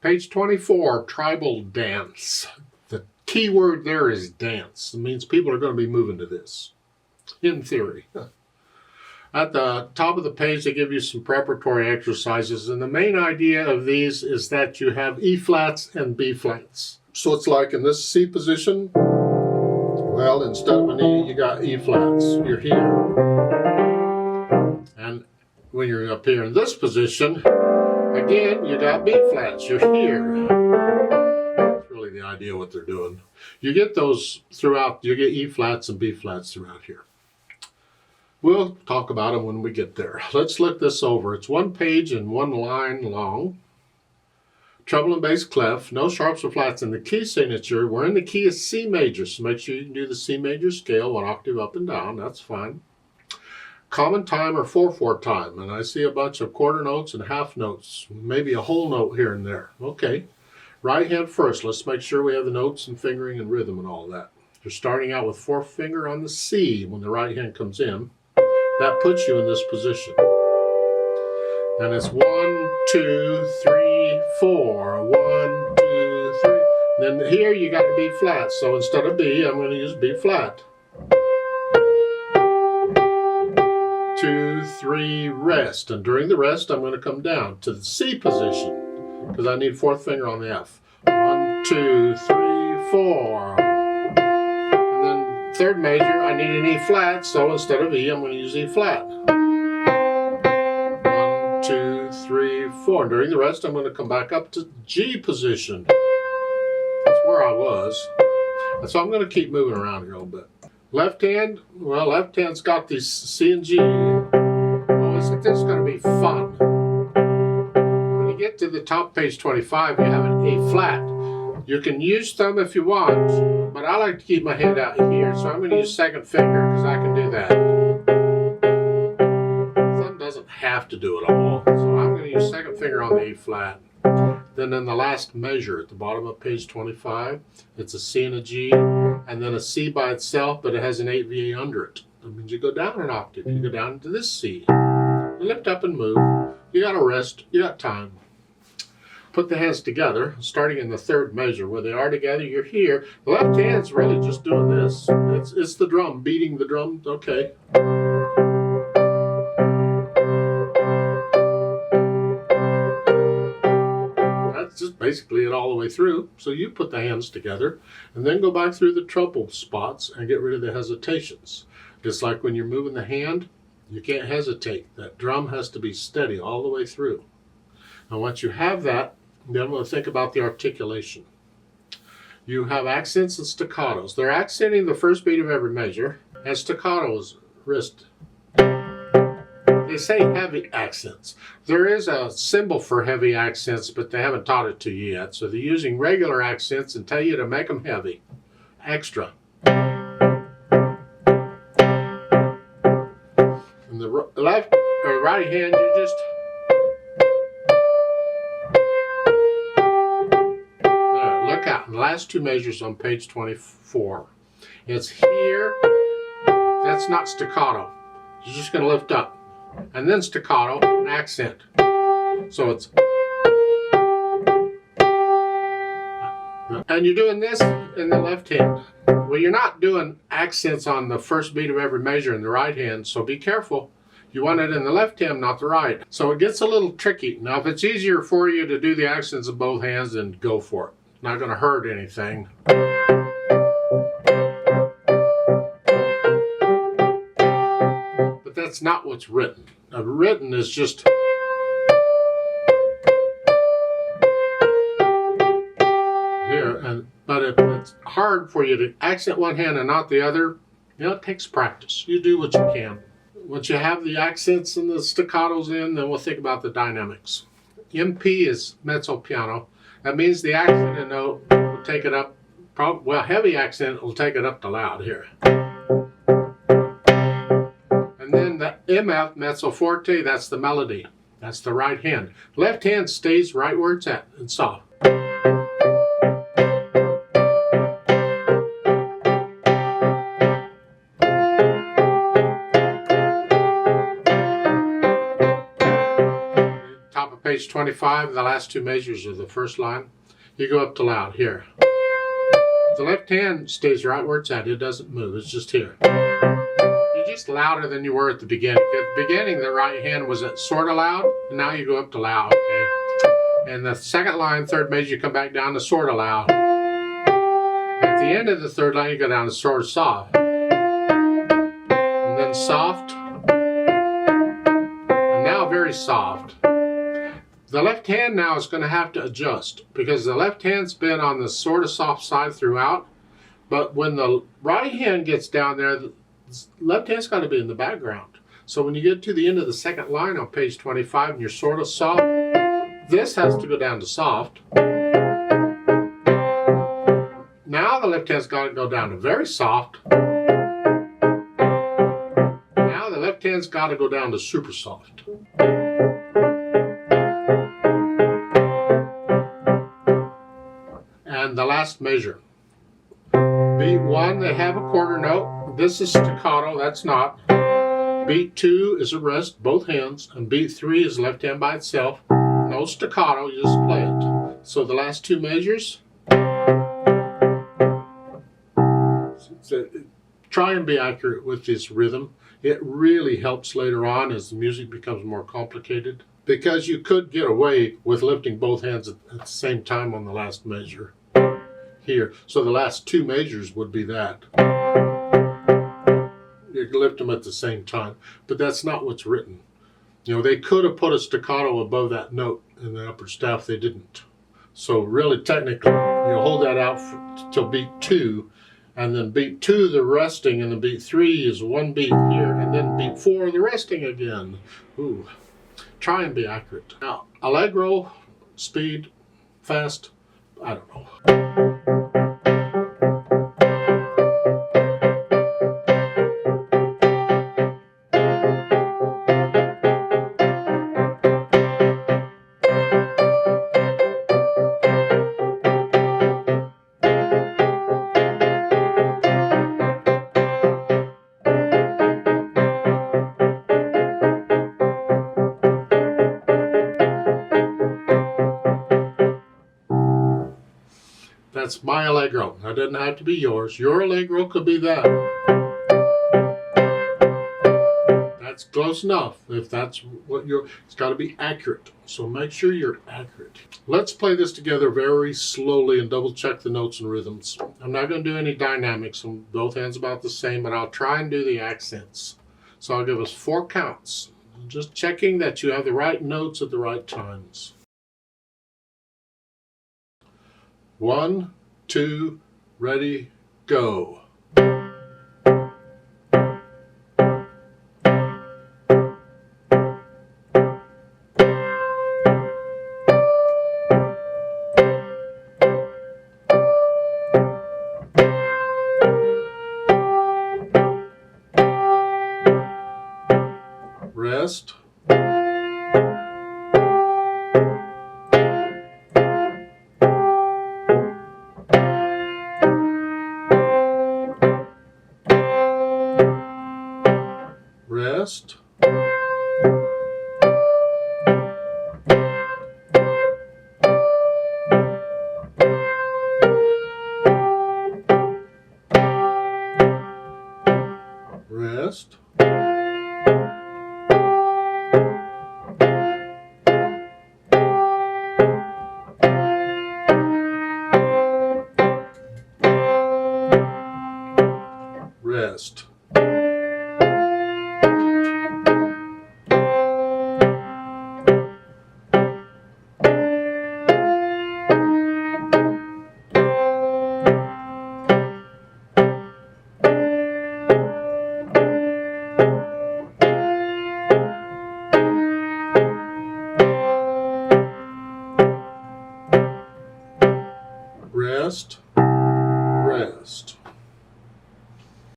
Page 24, tribal dance. The key word there is dance. It means people are going to be moving to this, in theory. At the top of the page, they give you some preparatory exercises, and the main idea of these is that you have E flats and B flats. So it's like in this C position, well, instead of an E, you got E flats. You're here. And when you're up here in this position, again, you got B flats. You're here. That's really the idea of what they're doing. You get those throughout. You get E flats and B flats throughout here. We'll talk about them when we get there. Let's look this over. It's one page and one line long. Treble and bass clef, no sharps or flats in the key signature. We're in the key of C major, so make sure you can do the C major scale, one octave up and down. That's fine. Common time or 4/4 time, and I see a bunch of quarter notes and half notes, maybe a whole note here and there. Okay, right hand first. Let's make sure we have the notes and fingering and rhythm and all that. You're starting out with fourth finger on the C when the right hand comes in. That puts you in this position. And it's 1, 2, 3, 4. 1, 2, 3. Then here you got a B flat. So instead of B, I'm going to use B flat. 2, 3, rest. And during the rest, I'm going to come down to the C position because I need fourth finger on the F. 1, 2, 3, 4. And then third major, I need an E flat. So instead of E, I'm going to use E flat. 2, 3, 4. And during the rest, I'm going to come back up to G position. That's where I was. And so I'm going to keep moving around here a little bit. Left hand, well, left hand's got these C and G. Oh, isn't this going to be fun? When you get to the top page 25, you have an A flat. You can use thumb if you want, but I like to keep my hand out here, so I'm going to use second finger because I can do that. Doesn't have to do it all, so I'm going to use second finger on the A flat. Then in the last measure at the bottom of page 25, it's a C and a G, and then a C by itself, but it has an 8 VA under it. That means you go down an octave. You go down into this C. You lift up and move. You got to rest. You got time. Put the hands together, starting in the third measure. Where they are together, you're here. The left hand's really just doing this. It's the drum, beating the drum. Okay. Just basically it all the way through. So you put the hands together and then go back through the treble spots and get rid of the hesitations. Just like when you're moving the hand, you can't hesitate. That drum has to be steady all the way through. And once you have that, then we'll think about the articulation. You have accents and staccatos. They're accenting the first beat of every measure, and staccatos wrist. They say heavy accents. There is a symbol for heavy accents, but they haven't taught it to you yet. So they're using regular accents and tell you to make them heavy. Extra. In the left or right hand, you just... There, look out. The last two measures on page 24. It's here. That's not staccato. You're just going to lift up. And then staccato and accent. So it's... And you're doing this in the left hand. Well, you're not doing accents on the first beat of every measure in the right hand, so be careful. You want it in the left hand, not the right. So it gets a little tricky. Now, if it's easier for you to do the accents in both hands, then go for it. It's not going to hurt anything. That's not what's written. Written is just here, but if it's hard for you to accent one hand and not the other, you know, it takes practice. You do what you can. Once you have the accents and the staccatos in, then we'll think about the dynamics. MP is mezzo piano. That means the accent note will take it up, well, heavy accent will take it up to loud here. Then the MF, mezzo forte, that's the melody. That's the right hand. Left hand stays right where it's at. It's soft. page 25, the last two measures of the first line. You go up to loud here. The left hand stays right where it's at. It doesn't move. It's just here. You're just louder than you were at the beginning. At the beginning, the right hand was at sort of loud, and now you go up to loud, okay? And the second line, third measure, you come back down to sort of loud. At the end of the third line, you go down to sort of soft. And then soft. And now very soft. The left hand now is going to have to adjust because the left hand's been on the sort of soft side throughout. But when the right hand gets down there, the left hand's got to be in the background. So when you get to the end of the second line on page 25 and you're sort of soft, this has to go down to soft. Now the left hand's got to go down to very soft. Now the left hand's got to go down to super soft. And the last measure. Beat 1, they have a quarter note. This is staccato, that's not. Beat 2 is a rest, both hands. And beat 3 is left hand by itself. No staccato, you just play it. So the last two measures. Try and be accurate with this rhythm. It really helps later on as the music becomes more complicated. Because you could get away with lifting both hands at the same time on the last measure. Here. So the last two measures would be that. You can lift them at the same time, but that's not what's written. You know, they could have put a staccato above that note in the upper staff, they didn't. So really technically, you hold that out till beat 2, and then beat 2 the resting, and then beat 3 is one beat here, and then beat 4 the resting again. Ooh. Try and be accurate. Now, allegro, speed, fast, I don't know. That's my allegro. That doesn't have to be yours. Your allegro could be that. That's close enough. If that's what it's got to be accurate. So make sure you're accurate. Let's play this together very slowly and double check the notes and rhythms. I'm not going to do any dynamics. Both hands about the same, but I'll try and do the accents. So I'll give us 4 counts. Just checking that you have the right notes at the right times. 1, 2, ready, go. Rest. Rest. Rest. Rest. Rest. Rest.